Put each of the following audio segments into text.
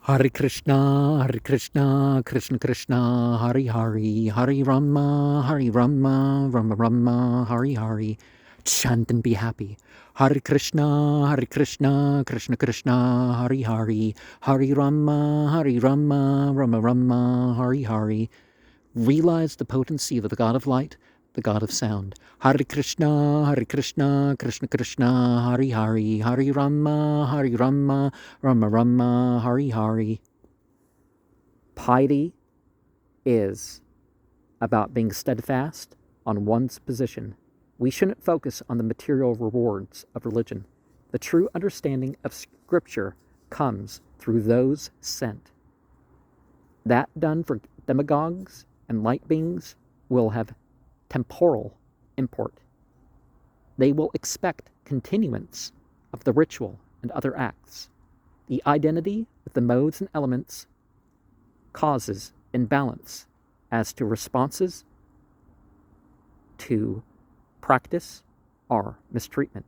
Hare Krishna, Krishna Krishna, Hare Hare, Hare Rama, Rama Rama, Hare Hare. Chant and be happy. Hare Krishna, Krishna Krishna, Hare Hare, Hare Rama, Rama Rama, Hare Hare. Realize the potency of the God of Light, the God of Sound. Hare Krishna, Krishna Krishna, Hare Hare, Hare Rama, Rama Rama, Hare Hare. Piety is about being steadfast on one's position. We shouldn't focus on the material rewards of religion. The true understanding of Scripture comes through those sent. That done for demagogues and light beings will have temporal import. They will expect continuance of the ritual and other acts. The identity with the modes and elements causes imbalance as to responses to practice or mistreatment.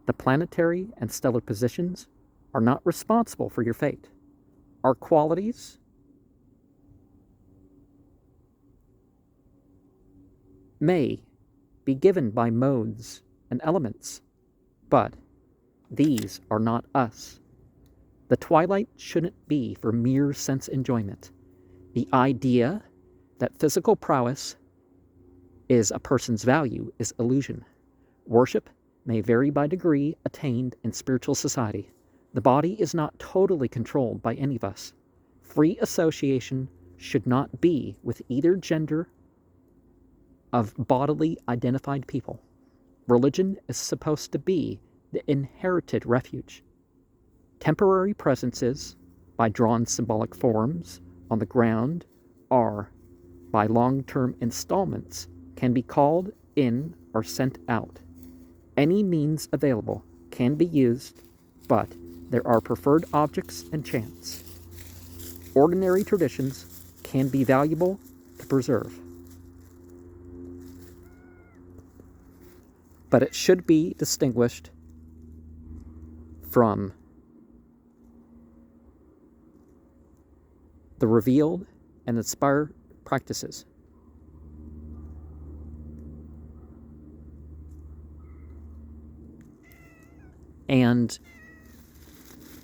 The planetary and stellar positions are not responsible for your fate. Our qualities may be given by modes and elements, but these are not us. The twilight shouldn't be for mere sense enjoyment. The idea that physical prowess is a person's value is illusion. Worship may vary by degree attained in spiritual society. The body is not totally controlled by any of us. Free association should not be with either gender of bodily identified people. Religion is supposed to be the inherited refuge. Temporary presences, by drawn symbolic forms on the ground, or by long-term installments, can be called in or sent out. Any means available can be used, but there are preferred objects and chants. Ordinary traditions can be valuable to preserve, but it should be distinguished from the revealed and inspired practices. And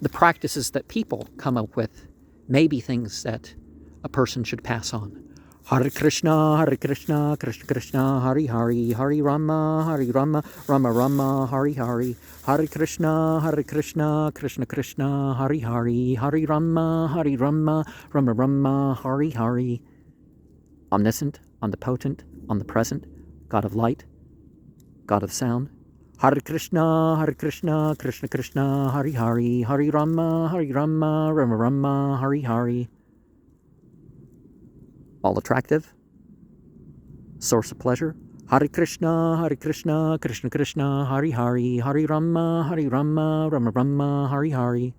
the practices that people come up with may be things that a person should pass on. Hare Krishna, Krishna Krishna, Hare Hare, Hare Rama, Rama Rama, Hare Hare, Hare Krishna, Krishna Krishna, Hare Hare, Hare Rama, Rama Rama, Hare Hare. Omniscient, omnipotent, omnipresent, God of light, God of sound. Hare Krishna, Krishna Krishna, Hare Hare, Hare Rama, Rama Rama, Hare Hare. All attractive, source of pleasure. Hare Krishna, Krishna Krishna, Hare Hare, Hare Rama, Rama Rama, Hare Hare.